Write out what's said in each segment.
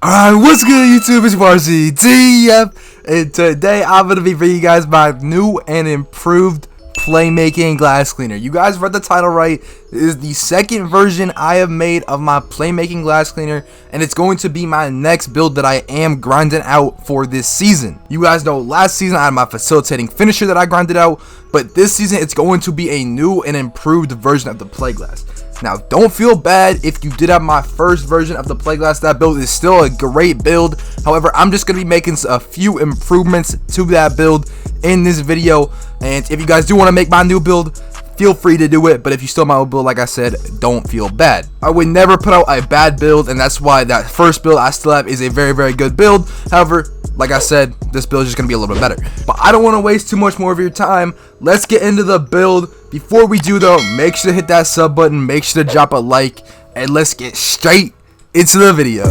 Alright, what's good YouTube? It's Aurzyn TF, and today I'm going to be bringing you guys my new and improved playmaking glass cleaner. You guys read the title right. This is the second version I have made of my playmaking glass cleaner, and it's going to be my next build that I am grinding out for this season. You guys know last season I had my facilitating finisher that I grinded out, but this season it's going to be a new and improved version of the play glass. Now, don't feel bad if you did have my first version of the play glass. That build is still a great build. However, I'm just going to be making a few improvements to that build in this video. And if you guys do want to make my new build, feel free to do it. But if you still my old build, like I said, don't feel bad. I would never put out a bad build, and that's why that first build I still have is a very, very good build. However, like I said, this build is just going to be a little bit better. But I don't want to waste too much more of your time. Let's get into the build. Before we do though, make sure to hit that sub button, make sure to drop a like, and let's get straight into the video.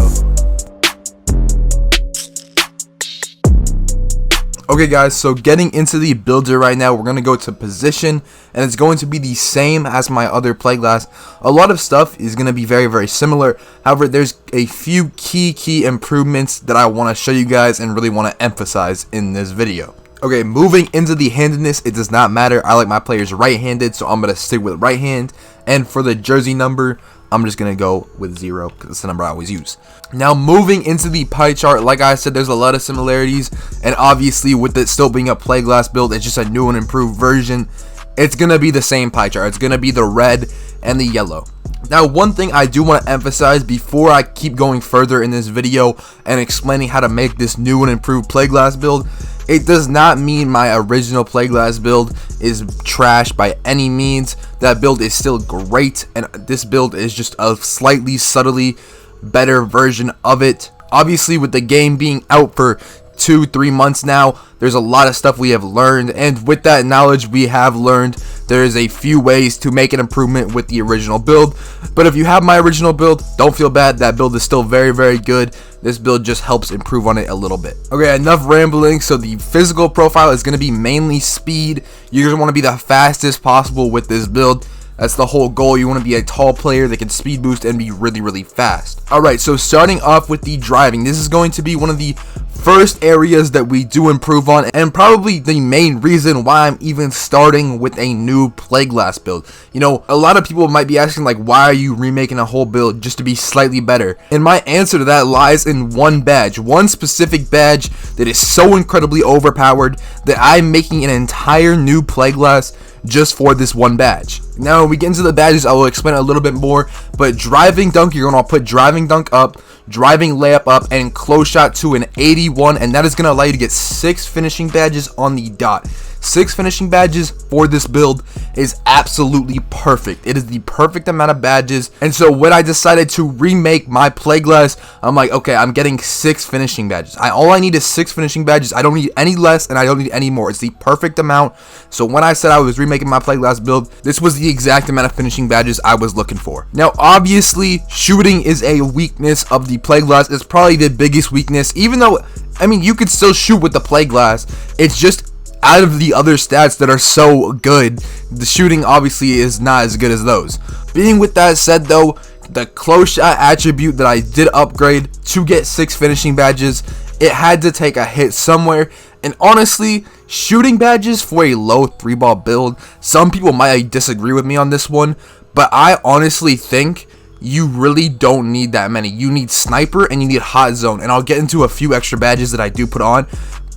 Okay guys, so getting into the builder right now, we're going to go to position, and it's going to be the same as my other play glass. A lot of stuff is going to be very, very similar. However, there's a few key improvements that I want to show you guys and really want to emphasize in this video. Okay, moving into the handedness, it does not matter. I like my players right-handed, so I'm going to stick with right hand. And for the jersey number, I'm just going to go with 0 because it's the number I always use. Now, moving into the pie chart, like I said, there's a lot of similarities. And obviously, with it still being a play glass build, it's just a new and improved version. It's going to be the same pie chart. It's going to be the red and the yellow. Now, one thing I do want to emphasize before I keep going further in this video and explaining how to make this new and improved play glass build, it does not mean my original play glass build is trash by any means. That build is still great, and this build is just a slightly subtly better version of it. Obviously, with the game being out for 2-3 months now, there's a lot of stuff we have learned, and with that knowledge we have learned, there is a few ways to make an improvement with the original build. But if you have my original build, don't feel bad. That build is still very, very good. This build just helps improve on it a little bit. Okay, enough rambling. So the physical profile is going to be mainly speed. You just want to be the fastest possible with this build. That's the whole goal. You want to be a tall player that can speed boost and be really, really fast. Alright, so starting off with the driving, this is going to be one of the first areas that we do improve on, and probably the main reason why I'm even starting with a new play glass build. You know, a lot of people might be asking, like, why are you remaking a whole build just to be slightly better? And my answer to that lies in one badge, one specific badge that is so incredibly overpowered that I'm making an entire new play glass just for this one badge. Now, when we get into the badges, I will explain a little bit more, but driving dunk, you're going to put driving dunk up, driving layup up, and close shot to an 81, and that is going to allow you to get 6 finishing badges on the dot. 6 finishing badges for this build is absolutely perfect. It is the perfect amount of badges. And so when I decided to remake my play glass, I'm like, okay, I'm getting 6 finishing badges. All I need is 6 finishing badges. I don't need any less, and I don't need any more. It's the perfect amount. So when I said I was remaking my play glass build, this was the exact amount of finishing badges I was looking for. Now, obviously, shooting is a weakness of the play glass. It's probably the biggest weakness, even though, I mean, you could still shoot with the play glass. It's just out of the other stats that are so good, the shooting obviously is not as good as those. Being with that said though, the close shot attribute that I did upgrade to get 6 finishing badges, it had to take a hit somewhere. And honestly, shooting badges for a low 3-ball build, some people might disagree with me on this one, but I honestly think you really don't need that many. You need sniper and you need hot zone, and I'll get into a few extra badges that I do put on.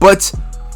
But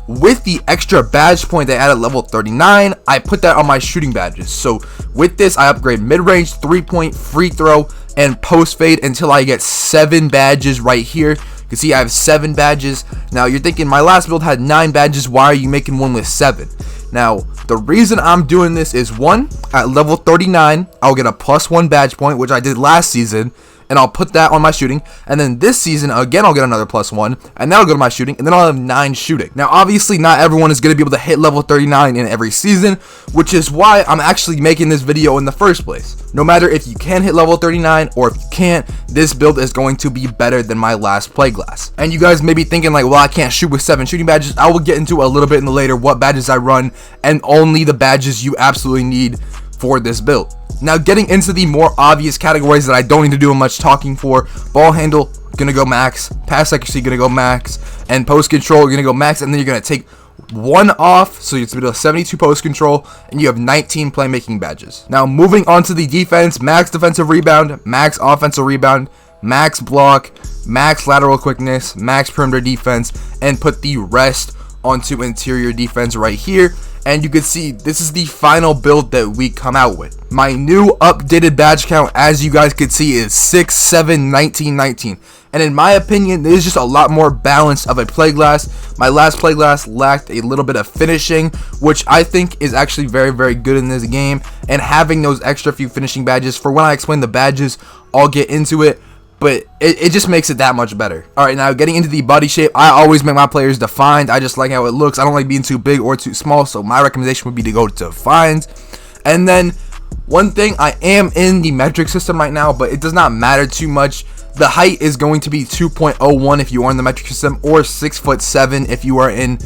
with the extra badge point they added level 39, I put that on my shooting badges. So with this, I upgrade mid-range, 3-point, free throw, and post fade until I get 7 badges right here. You can see I have 7 badges. Now you're thinking my last build had 9 badges. Why are you making one with 7? Now, the reason I'm doing this is, 1, at level 39, I'll get a +1 badge point, which I did last season, and I'll put that on my shooting. And then this season, again, I'll get another +1, and that'll go to my shooting, and then I'll have 9 shooting. Now, obviously, not everyone is going to be able to hit level 39 in every season, which is why I'm actually making this video in the first place. No matter if you can hit level 39 or if you can't, this build is going to be better than my last play glass. And you guys may be thinking like, well, I can't shoot with 7 shooting badges. I will get into a little bit in the later what badges I run, and only the badges you absolutely need for this build. Now getting into the more obvious categories that I don't need to do much talking for: ball handle, gonna go max; pass accuracy, gonna go max; and post control, gonna go max. And then you're gonna take one off, so it's a 72 post control, and you have 19 playmaking badges. Now moving on to the defense: max defensive rebound, max offensive rebound, max block, max lateral quickness, max perimeter defense, and put the rest onto interior defense right here. And you can see this is the final build that we come out with. My new updated badge count, as you guys can see, is 6, 7, 19, 19. And in my opinion, this is just a lot more balanced of a play glass. My last play glass lacked a little bit of finishing, which I think is actually very, very good in this game. And having those extra few finishing badges, for when I explain the badges, I'll get into it. But it just makes it that much better. Alright, now getting into the body shape, I always make my players defined. I just like how it looks. I don't like being too big or too small, so my recommendation would be to go to defined. And then one thing, I am in the metric system right now, but it does not matter too much. The height is going to be 2.01 if you are in the metric system, or 6'7" if you are in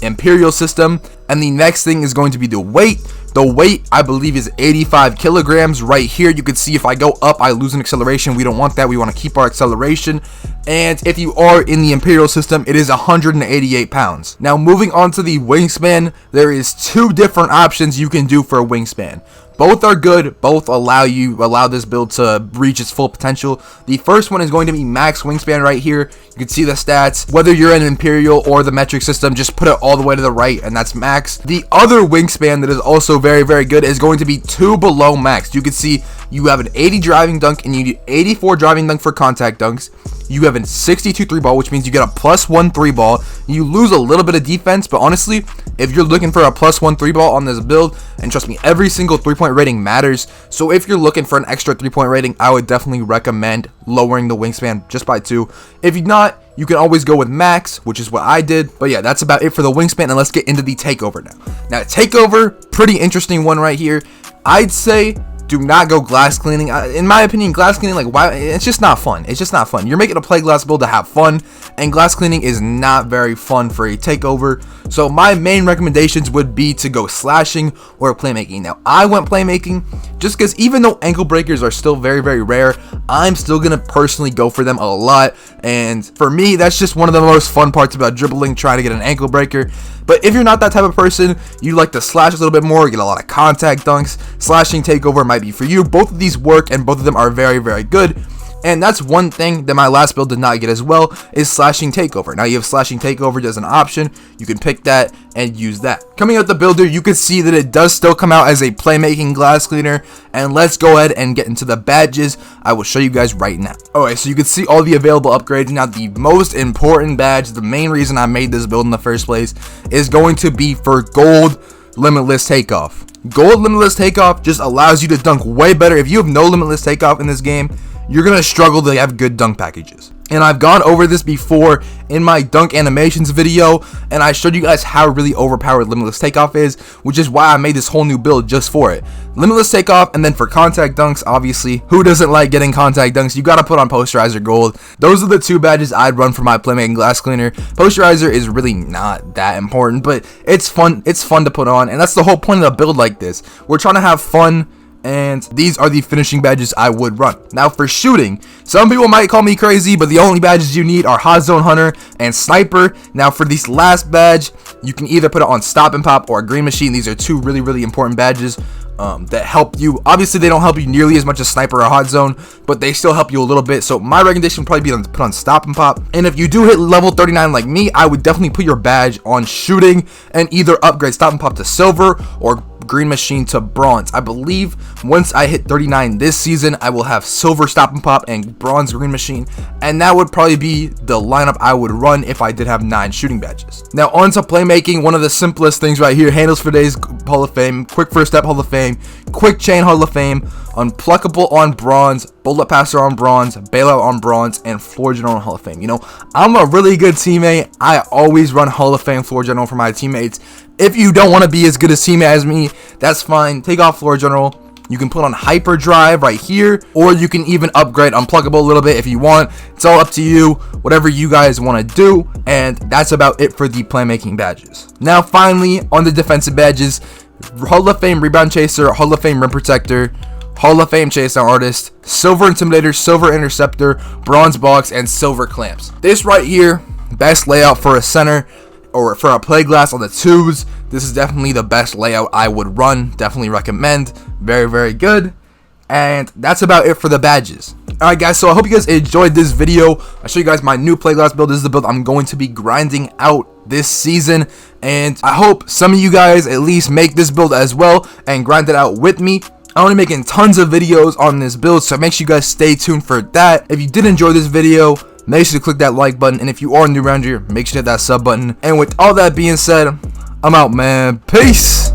imperial system. And the next thing is going to be the weight. The weight, I believe, is 85 kilograms. Right here, you can see if I go up, I lose an acceleration. We don't want that. We want to keep our acceleration. And if you are in the imperial system, it is 188 pounds. Now, moving on to the wingspan, there is 2 different options you can do for a wingspan. Both are good. Both allow this build to reach its full potential. The first one is going to be max wingspan right here. You can see the stats. Whether you're in Imperial or the metric system, just put it all the way to the right, and that's max. The other wingspan that is also very, very good is going to be 2 below max. You can see you have an 80 driving dunk, and you need 84 driving dunk for contact dunks. You have a 62 3 ball, which means you get a +1 3 ball. You lose a little bit of defense, but honestly, if you're looking for a +1 3 ball on this build, and trust me, every single 3-point rating matters. So if you're looking for an extra 3-point rating, I would definitely recommend lowering the wingspan just by 2. If you're not, you can always go with max, which is what I did. But yeah, that's about it for the wingspan, and let's get into the takeover now. Now, takeover, pretty interesting one right here. I'd say do not go glass cleaning. In my opinion, glass cleaning, like, why? It's just not fun. It's just not fun. You're making a play glass build to have fun, and glass cleaning is not very fun for a takeover. So my main recommendations would be to go slashing or playmaking. Now, I went playmaking just because even though ankle breakers are still very, very rare, I'm still gonna personally go for them a lot. And for me, that's just one of the most fun parts about dribbling, trying to get an ankle breaker. But if you're not that type of person, you like to slash a little bit more, get a lot of contact dunks, slashing takeover might be for you. Both of these work, and both of them are very, very good. And that's one thing that my last build did not get as well, is slashing takeover. Now you have slashing takeover as an option. You can pick that and use that. Coming out the builder, you can see that it does still come out as a playmaking glass cleaner. And let's go ahead and get into the badges. I will show you guys right now. Alright, so you can see all the available upgrades. Now the most important badge, the main reason I made this build in the first place, is going to be for gold limitless takeoff. Gold limitless takeoff just allows you to dunk way better. If you have no limitless takeoff in this game, you're going to struggle to have good dunk packages. And I've gone over this before in my dunk animations video, and I showed you guys how really overpowered limitless takeoff is, which is why I made this whole new build just for it. Limitless takeoff, and then for contact dunks, obviously, who doesn't like getting contact dunks? You got to put on posterizer gold. Those are the 2 badges I'd run for my playmaking glass cleaner. Posterizer is really not that important, but it's fun. It's fun to put on, and that's the whole point of a build like this. We're trying to have fun, and these are the finishing badges I would run. Now for shooting, some people might call me crazy, but the only badges you need are Hot Zone Hunter and Sniper. Now for this last badge, you can either put it on Stop and Pop or Green Machine. These are 2 really, really important badges that help you. Obviously, they don't help you nearly as much as Sniper or Hot Zone, but they still help you a little bit. So my recommendation would probably be to put on Stop and Pop. And if you do hit level 39 like me, I would definitely put your badge on shooting and either upgrade Stop and Pop to silver or Green Machine to bronze. I believe once I hit 39 this season, I will have silver Stop and Pop and bronze Green Machine, and that would probably be the lineup I would run if I did have 9 shooting badges. Now on to playmaking. One of the simplest things right here: handles for days Hall of Fame, quick first step Hall of Fame, quick chain Hall of Fame, unpluckable on bronze, bullet passer on bronze, bailout on bronze, and floor general on Hall of Fame. You know, I'm a really good teammate. I always run Hall of Fame floor general for my teammates. If you don't want to be as good a teammate as me, that's fine. Take off floor general. You can put on hyperdrive right here, or you can even upgrade unpluckable a little bit if you want. It's all up to you, whatever you guys want to do. And that's about it for the playmaking badges. Now finally, on the defensive badges, Hall of Fame Rebound Chaser, Hall of Fame Rim Protector, Hall of Fame Chase Down Artist, Silver Intimidator, Silver Interceptor, Bronze Box, and Silver Clamps. This right here, best layout for a center or for a play glass on the twos. This is definitely the best layout I would run. Definitely recommend. Very, very good. And that's about it for the badges. Alright guys, so I hope you guys enjoyed this video. I'll show you guys my new Playglass build. This is the build I'm going to be grinding out this season, and I hope some of you guys at least make this build as well and grind it out with me. I'm going to be making tons of videos on this build, so make sure you guys stay tuned for that. If you did enjoy this video, make sure to click that like button, and if you are new around here, make sure to hit that sub button. And with all that being said, I'm out, man. Peace.